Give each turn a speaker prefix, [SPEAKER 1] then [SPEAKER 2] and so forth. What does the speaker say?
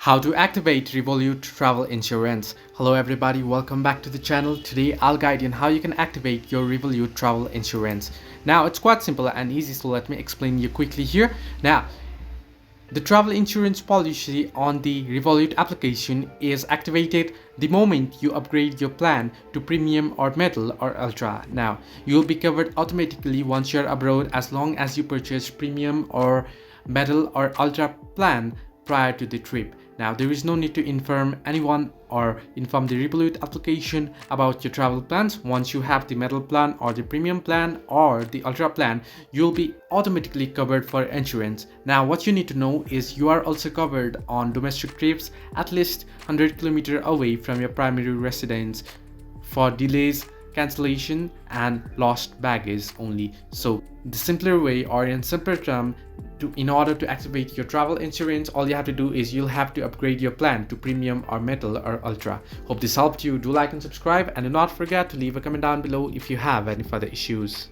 [SPEAKER 1] How to activate Revolut travel insurance. Hello everybody, welcome back to the channel. Today I'll guide you on how you can activate your Revolut travel insurance. Now it's quite simple and easy, so let me explain you quickly here. Now the travel insurance policy on the Revolut application is activated the moment you upgrade your plan to premium or metal or ultra. Now you'll be covered automatically once you're abroad as long as you purchase premium or metal or ultra plan prior to the trip. Now there is no need to inform anyone or inform the Revolut application about your travel plans. Once you have the metal plan or the premium plan or the ultra plan, you'll be automatically covered for insurance. Now what you need to know is you are also covered on domestic trips at least 100 km away from your primary residence for delays, cancellation and lost baggage only. So the simpler way, or in simpler term, in order to activate your travel insurance, all you have to do is you'll have to upgrade your plan to premium or metal or ultra. Hope this helped you. Do like and subscribe, and do not forget to leave a comment down below if you have any further issues.